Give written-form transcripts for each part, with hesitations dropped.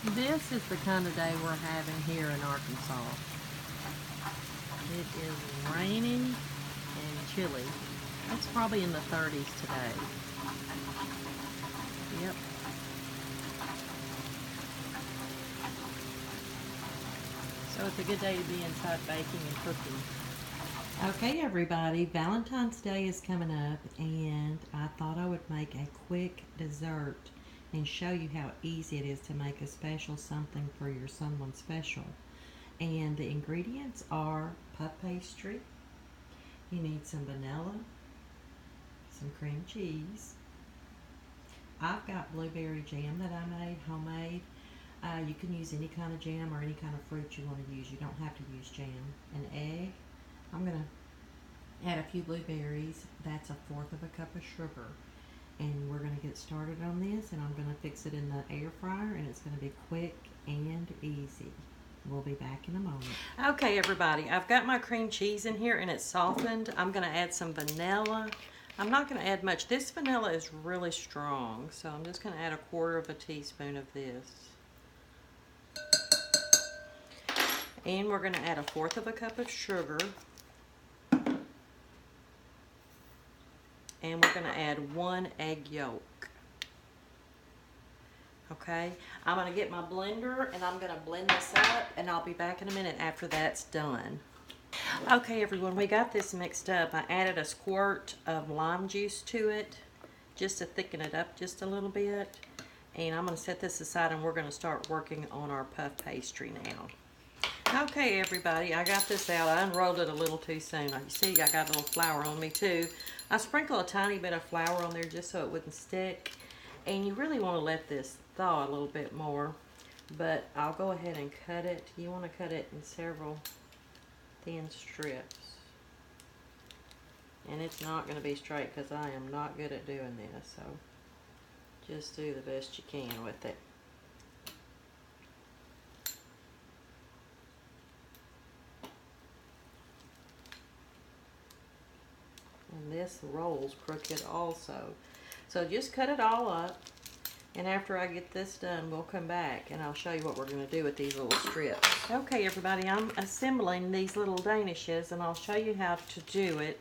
This is the kind of day we're having here in Arkansas. It is raining and chilly. It's probably in the 30s today. Yep. So it's a good day to be inside baking and cooking. Okay, everybody, Valentine's Day is coming up, and I thought I would make a quick dessert and show you how easy it is to make a special something for your someone special. And the ingredients are puff pastry. You need some vanilla, some cream cheese. I've got blueberry jam that I made homemade. You can use any kind of jam or any kind of fruit you want to use. You don't have to use jam. An egg. I'm going to add a few blueberries. That's 1/4 of a cup of sugar. And we're going to get started on this, and I'm going to fix it in the air fryer, and it's going to be quick and easy. We'll be back in a moment. Okay, everybody, I've got my cream cheese in here and it's softened. I'm going to add some vanilla. I'm not going to add much. This vanilla is really strong, so I'm just going to add 1/4 of a teaspoon of this. And we're going to add 1/4 of a cup of sugar. And we're going to add 1 egg yolk. Okay, I'm going to get my blender and I'm going to blend this up, and I'll be back in a minute after that's done. Okay, everyone, we got this mixed up. I added a squirt of lime juice to it just to thicken it up just a little bit. And I'm going to set this aside, and we're going to start working on our puff pastry now. Okay, everybody, I got this out. I unrolled it a little too soon. You see, I got a little flour on me too. I sprinkle a tiny bit of flour on there just so it wouldn't stick. And you really want to let this thaw a little bit more. But I'll go ahead and cut it. You want to cut it in several thin strips. And it's not going to be straight because I am not good at doing this. So just do the best you can with it. And this rolls crooked also. So just cut it all up. And after I get this done, we'll come back and I'll show you what we're going to do with these little strips. Okay, everybody, I'm assembling these little danishes, and I'll show you how to do it.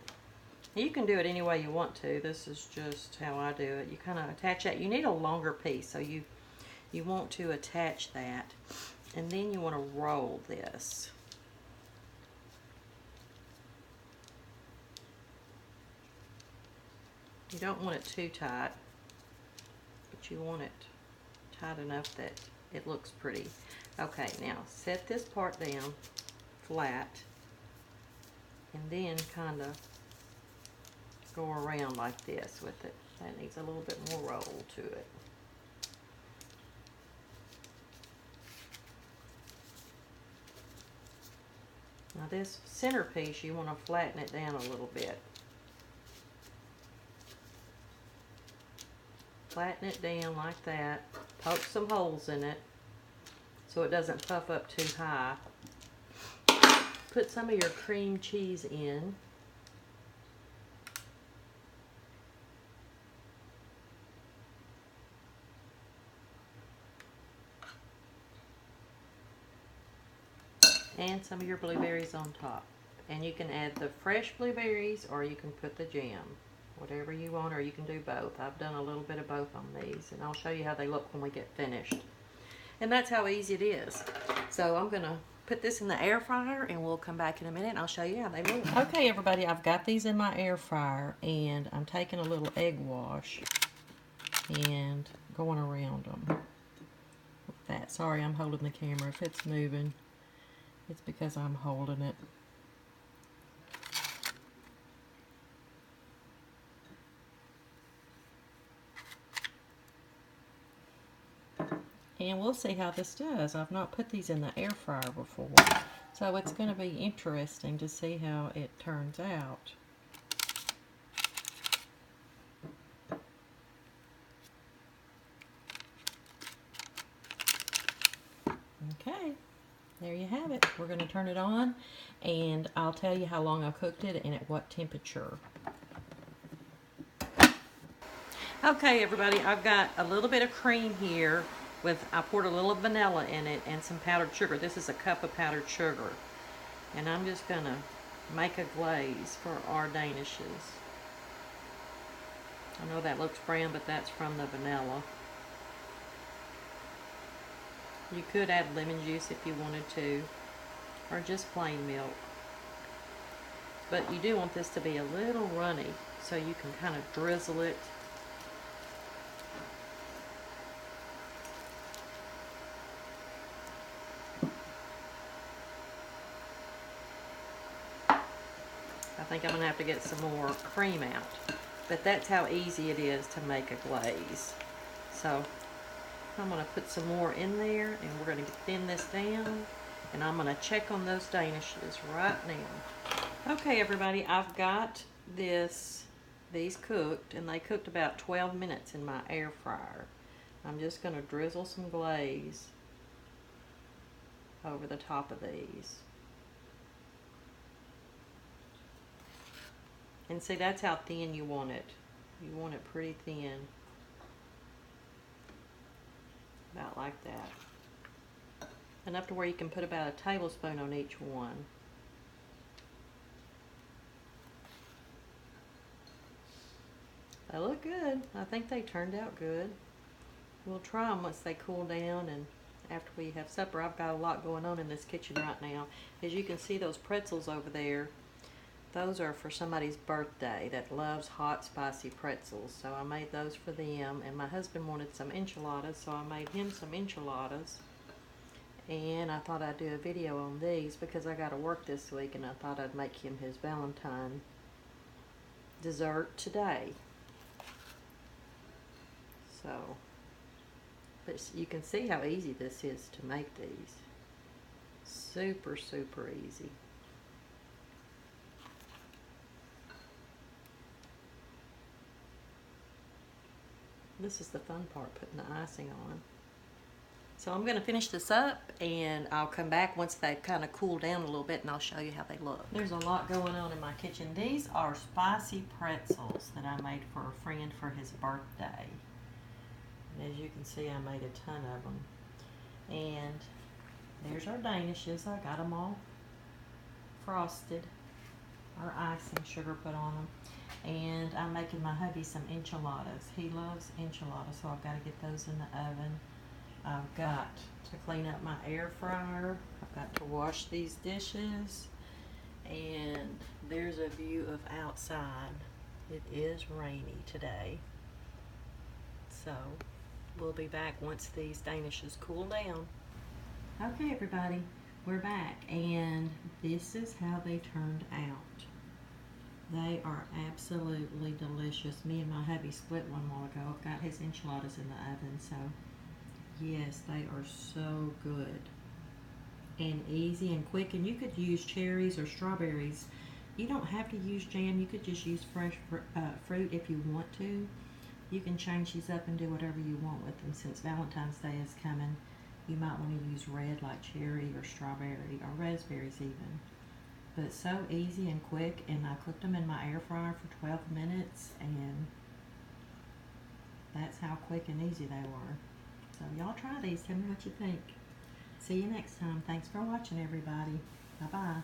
You can do it any way you want to. This is just how I do it. You kind of attach that. You need a longer piece, so you want to attach that. And then you want to roll this. You don't want it too tight, but you want it tight enough that it looks pretty. Okay, now set this part down flat, and then kind of go around like this with it. That needs a little bit more roll to it. Now this centerpiece, you want to flatten it down a little bit. Flatten it down like that. Poke some holes in it so it doesn't puff up too high. Put some of your cream cheese in. And some of your blueberries on top. And you can add the fresh blueberries, or you can put the jam. Whatever you want, or you can do both. I've done a little bit of both on these, and I'll show you how they look when we get finished. And that's how easy it is. So I'm going to put this in the air fryer, and we'll come back in a minute and I'll show you how they look. Okay, everybody, I've got these in my air fryer, and I'm taking a little egg wash and going around them with that. Sorry, I'm holding the camera. If it's moving, it's because I'm holding it. And we'll see how this does. I've not put these in the air fryer before, so it's going to be interesting to see how it turns out. Okay, there you have it. We're going to turn it on, and I'll tell you how long I cooked it and at what temperature. Okay, everybody, I've got a little bit of cream here, I poured a little vanilla in it and some powdered sugar. This is a cup of powdered sugar. And I'm just going to make a glaze for our danishes. I know that looks brown, but that's from the vanilla. You could add lemon juice if you wanted to, or just plain milk. But you do want this to be a little runny, so you can kind of drizzle it. I think I'm going to have to get some more cream out. But that's how easy it is to make a glaze. So I'm going to put some more in there, and we're going to thin this down, and I'm going to check on those danishes right now. Okay, everybody, I've got these cooked, and they cooked about 12 minutes in my air fryer. I'm just going to drizzle some glaze over the top of these. And see, that's how thin you want it. You want it pretty thin. About like that. Enough to where you can put about a tablespoon on each one. They look good. I think they turned out good. We'll try them once they cool down and after we have supper. I've got a lot going on in this kitchen right now. As you can see, those pretzels over there, those are for somebody's birthday that loves hot, spicy pretzels. So I made those for them. And my husband wanted some enchiladas, so I made him some enchiladas. And I thought I'd do a video on these because I got to work this week, and I thought I'd make him his Valentine dessert today. So, but you can see how easy this is to make these. Super, super easy. This is the fun part, putting the icing on. So I'm going to finish this up, and I'll come back once they kind of cool down a little bit, and I'll show you how they look. There's a lot going on in my kitchen. These are spicy pretzels that I made for a friend for his birthday. And as you can see, I made a ton of them. And there's our danishes. I got them all frosted. Our icing sugar put on them. And I'm making my hubby some enchiladas. He loves enchiladas, so I've got to get those in the oven. I've got to clean up my air fryer. I've got to wash these dishes. And there's a view of outside. It is rainy today. So we'll be back once these danishes cool down. Okay, everybody, we're back, and this is how they turned out. They are absolutely delicious. Me and my hubby split one while ago. I've got his enchiladas in the oven, so yes, they are so good and easy and quick. And you could use cherries or strawberries. You don't have to use jam. You could just use fresh fruit if you want to. You can change these up and do whatever you want with them. Since Valentine's Day is coming, you might want to use red like cherry or strawberry or raspberries even. But it's so easy and quick, and I cooked them in my air fryer for 12 minutes, and that's how quick and easy they were. So y'all try these. Tell me what you think. See you next time. Thanks for watching, everybody. Bye-bye.